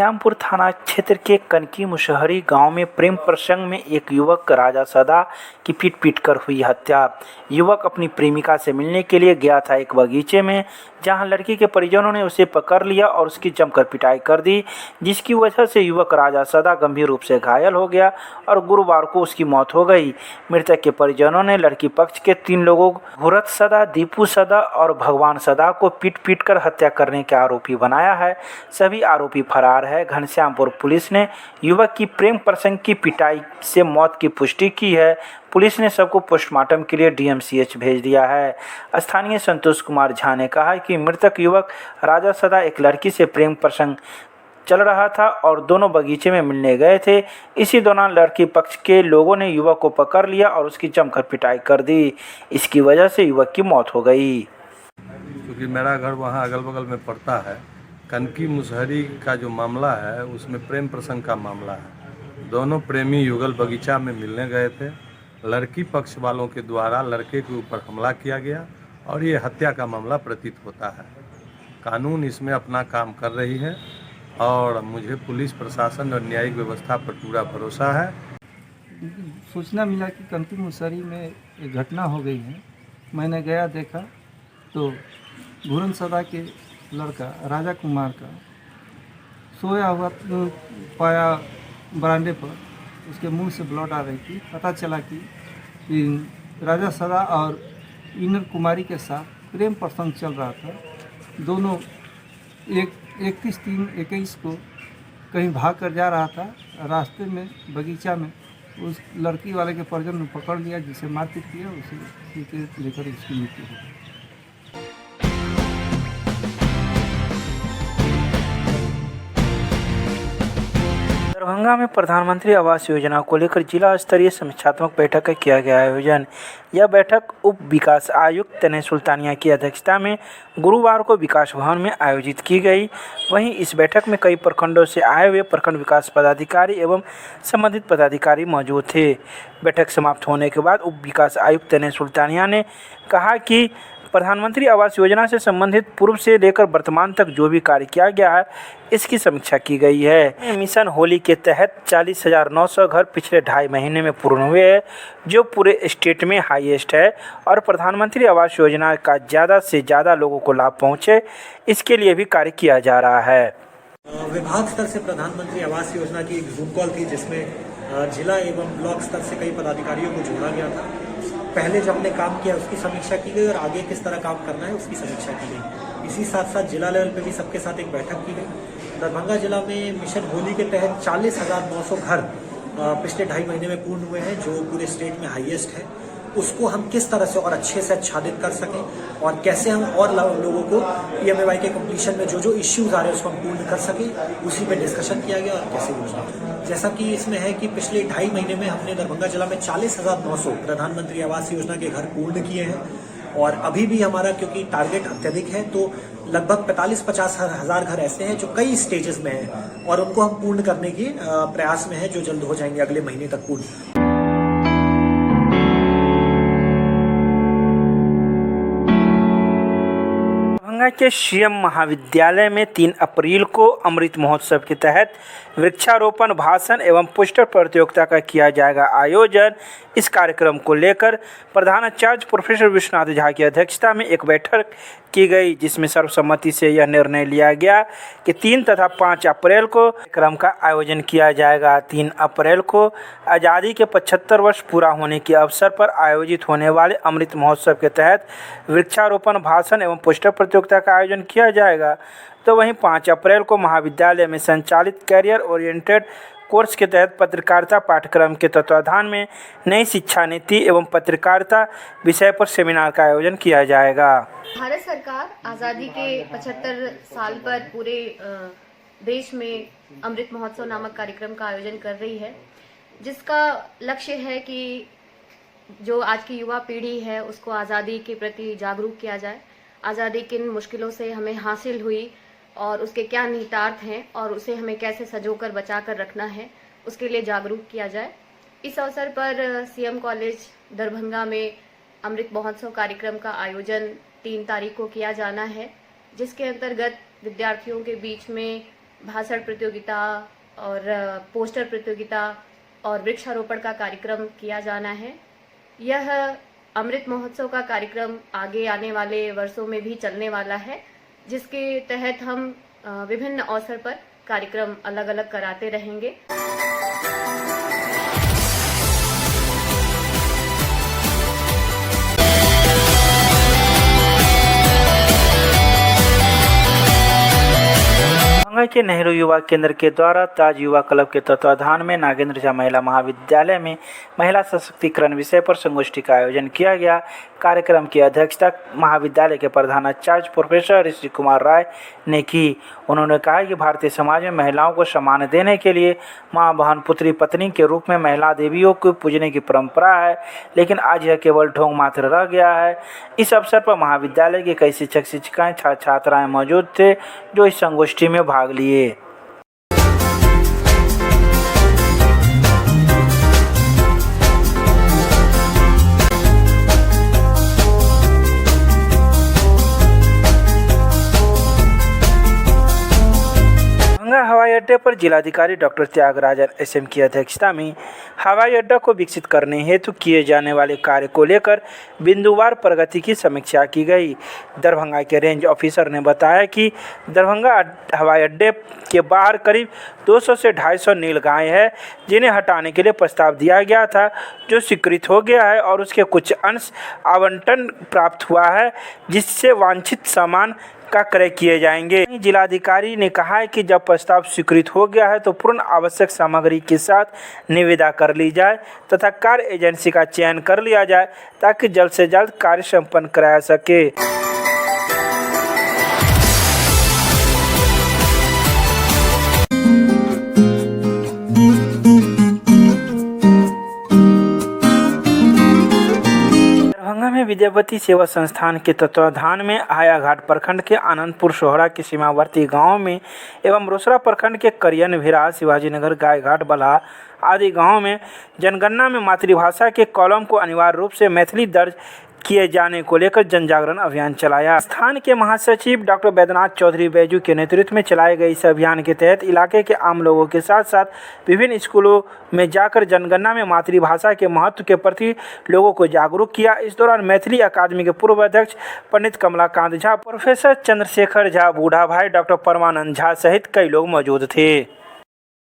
घनश्यामपुर थाना क्षेत्र के कनकी मुसहरी गांव में प्रेम प्रसंग में एक युवक राजा सदा की पीट कर हुई हत्या। युवक अपनी प्रेमिका से मिलने के लिए गया था एक बगीचे में, जहां लड़की के परिजनों ने उसे पकड़ लिया और उसकी जमकर पिटाई कर दी, जिसकी वजह से युवक राजा सदा गंभीर रूप से घायल हो गया और गुरुवार को उसकी मौत हो गई। मृतक के परिजनों ने लड़की पक्ष के 3 लोगों भूरत सदा, दीपू सदा और भगवान सदा को पीट कर हत्या करने के आरोपी बनाया है। सभी आरोपी फरार है। घनश्यामपुर पुलिस ने युवक की प्रेम प्रसंग की पिटाई से मौत की पुष्टि की है। पुलिस ने सबको पोस्टमार्टम के लिए डीएमसीएच भेज दिया है। स्थानीय संतोष कुमार झा ने कहा कि मृतक युवक राजा सदा एक लड़की से प्रेम प्रसंग चल रहा था और दोनों बगीचे में मिलने गए थे। इसी दौरान लड़की पक्ष के लोगों ने युवक को पकड़ लिया और उसकी जमकर पिटाई कर दी। इसकी वजह से युवक की मौत हो गई। क्योंकि मेरा घर वहाँ अगल बगल में पड़ता है। कनकी मुसहरी का जो मामला है उसमें प्रेम प्रसंग का मामला है। दोनों प्रेमी युगल बगीचा में मिलने गए थे। लड़की पक्ष वालों के द्वारा लड़के के ऊपर हमला किया गया और ये हत्या का मामला प्रतीत होता है। कानून इसमें अपना काम कर रही है और मुझे पुलिस प्रशासन और न्यायिक व्यवस्था पर पूरा भरोसा है। सूचना मिला कि कनकी मुसहरी में एक घटना हो गई है। मैंने गया, देखा तो घूरन सदा के लड़का राजा कुमार का सोया हुआ पाया बरामदे पर। उसके मुंह से ब्लड आ रही थी। पता चला कि राजा सदा और इनर कुमारी के साथ प्रेम प्रसंग चल रहा था। दोनों 31/3/21 को कहीं भाग कर जा रहा था। रास्ते में बगीचा में उस लड़की वाले के परिजन ने पकड़ लिया, जिसे मारपीट किया, उसे लेकर उसकी मृत्यु हो गई। दरभंगा में प्रधानमंत्री आवास योजना को लेकर जिला स्तरीय समीक्षात्मक बैठक का किया गया आयोजन। यह बैठक उप विकास आयुक्त तनय सुल्तानिया की अध्यक्षता में गुरुवार को विकास भवन में आयोजित की गई। वहीं इस बैठक में कई प्रखंडों से आए हुए प्रखंड विकास पदाधिकारी एवं संबंधित पदाधिकारी मौजूद थे। बैठक समाप्त होने के बाद उप विकास आयुक्त तनय सुल्तानिया ने कहा कि प्रधानमंत्री आवास योजना से संबंधित पूर्व से लेकर वर्तमान तक जो भी कार्य किया गया है, इसकी समीक्षा की गई है। मिशन होली के तहत 40,900 घर पिछले 2.5 महीने में पूर्ण हुए हैं, जो पूरे स्टेट में हाईएस्ट है और प्रधानमंत्री आवास योजना का ज़्यादा से ज़्यादा लोगों को लाभ पहुँचे, इसके लिए भी कार्य किया जा रहा है। विभाग स्तर से प्रधानमंत्री आवास योजना की एक जूम कॉल थी, जिसमें जिला एवं ब्लॉक स्तर से कई पदाधिकारियों को जोड़ा गया था। पहले जो हमने काम किया उसकी समीक्षा की गई और आगे किस तरह काम करना है उसकी समीक्षा की गई। इसी साथ साथ जिला लेवल पे भी सबके साथ एक बैठक की गई। दरभंगा जिला में मिशन होली के तहत 40,900 घर पिछले 2.5 महीने में पूर्ण हुए हैं, जो पूरे स्टेट में हाईएस्ट है। उसको हम किस तरह से और अच्छे से आच्छादित कर सकें और कैसे हम और लोगों को PMAY के कंप्लीशन में जो इश्यूज आ रहे हैं उसको हम पूर्ण कर सकें, उसी पे डिस्कशन किया गया और कैसे योजना। जैसा कि इसमें है कि पिछले 2.5 महीने में हमने दरभंगा जिला में 40,900 प्रधानमंत्री आवास योजना के घर पूर्ण किए हैं और अभी भी हमारा क्योंकि टारगेट अत्यधिक है तो लगभग 45-50 हज़ार घर ऐसे हैं जो कई स्टेजेस में हैं और उनको हम पूर्ण करने की प्रयास में है, जो जल्द हो जाएंगे, अगले महीने तक पूर्ण। के सीएम महाविद्यालय में 3 अप्रैल को अमृत महोत्सव के तहत वृक्षारोपण, भाषण एवं पोस्टर प्रतियोगिता का किया जाएगा आयोजन। इस कार्यक्रम को लेकर प्रधानाचार्य प्रोफेसर विश्वनाथ झा की अध्यक्षता में एक बैठक की गई, जिसमें सर्वसम्मति से यह निर्णय लिया गया कि 3 तथा 5 अप्रैल को कार्यक्रम का आयोजन किया जाएगा। 3 अप्रैल को आज़ादी के 75 वर्ष पूरा होने के अवसर पर आयोजित होने वाले अमृत महोत्सव के तहत वृक्षारोपण, भाषण एवं पोस्टर प्रतियोगिता का आयोजन किया जाएगा। तो वहीं 5 अप्रैल को महाविद्यालय में संचालित कैरियर ओरिएंटेड कोर्स के तहत पत्रकारिता पाठ्यक्रम के तत्वाधान में नई शिक्षा नीति एवं पत्रकारिता विषय पर सेमिनार का आयोजन किया जाएगा। भारत सरकार आज़ादी के 75 साल पर पूरे देश में अमृत महोत्सव नामक कार्यक्रम का आयोजन कर रही है, जिसका लक्ष्य है कि जो आज की युवा पीढ़ी है उसको आज़ादी के प्रति जागरूक किया जाए। आज़ादी किन मुश्किलों से हमें हासिल हुई और उसके क्या निहितार्थ हैं और उसे हमें कैसे सजोकर बचा कर रखना है, उसके लिए जागरूक किया जाए। इस अवसर पर सीएम कॉलेज दरभंगा में अमृत महोत्सव कार्यक्रम का आयोजन 3 तारीख को किया जाना है, जिसके अंतर्गत विद्यार्थियों के बीच में भाषण प्रतियोगिता और पोस्टर प्रतियोगिता और वृक्षारोपण का कार्यक्रम किया जाना है। यह अमृत महोत्सव का कार्यक्रम आगे आने वाले वर्षों में भी चलने वाला है, जिसके तहत हम विभिन्न अवसर पर कार्यक्रम अलग अलग कराते रहेंगे। दरभंगा के नेहरू युवा केंद्र के द्वारा ताज युवा क्लब के तत्वाधान में नागेंद्र झा महिला महाविद्यालय में महिला सशक्तिकरण विषय पर संगोष्ठी का आयोजन किया गया। कार्यक्रम की अध्यक्षता महाविद्यालय के प्रधानाचार्य प्रोफेसर ऋषि कुमार राय ने की। उन्होंने कहा कि भारतीय समाज में महिलाओं को सम्मान देने के लिए मां, बहन, पुत्री, पत्नी के रूप में महिला देवियों को पूजने की परंपरा है, लेकिन आज यह केवल ढोंग मात्र रह गया है। इस अवसर पर महाविद्यालय के कई शिक्षक, शिक्षिकाएं, छात्र, छात्राएं मौजूद थे जो इस संगोष्ठी में भाग लिए। हवाई अड्डे पर जिलाधिकारी डॉक्टर त्यागराजन एसएम की अध्यक्षता में हवाई अड्डा को विकसित करने हेतु किए जाने वाले कार्य को लेकर बिंदुवार प्रगति की समीक्षा की गई। दरभंगा के रेंज ऑफिसर ने बताया कि दरभंगा हवाई अड्डे के बाहर करीब 200 से 250 नीलगाय है, जिन्हें हटाने के लिए प्रस्ताव दिया गया था, जो स्वीकृत हो गया है और उसके कुछ अंश आवंटन प्राप्त हुआ है, जिससे वांछित सामान का क्रय किए जाएंगे। जिलाधिकारी ने कहा है कि जब प्रस्ताव स्वीकृत हो गया है तो पूर्ण आवश्यक सामग्री के साथ निविदा कर ली जाए तथा कार्य एजेंसी का चयन कर लिया जाए ताकि जल्द से जल्द कार्य संपन्न कराया सके। में विद्यापति सेवा संस्थान के तत्वाधान में हायाघाट प्रखंड के आनंदपुर सोहरा के सीमावर्ती गांव में एवं रोसड़ा प्रखंड के करियन भिरा, शिवाजीनगर, गायघाट, बल्हा आदि गांव में जनगणना में मातृभाषा के कॉलम को अनिवार्य रूप से मैथिली दर्ज किए जाने को लेकर जन जागरण अभियान चलाया। स्थान के महासचिव डॉक्टर बैद्यनाथ चौधरी बैजू के नेतृत्व में चलाए गए इस अभियान के तहत इलाके के आम लोगों के साथ साथ विभिन्न स्कूलों में जाकर जनगणना में मातृभाषा के महत्व के प्रति लोगों को जागरूक किया। इस दौरान मैथिली अकादमी के पूर्व अध्यक्ष पंडित कमलाकांत झा, प्रोफेसर चंद्रशेखर झा, बूढ़ा भाई डॉक्टर परमानंद झा सहित कई लोग मौजूद थे।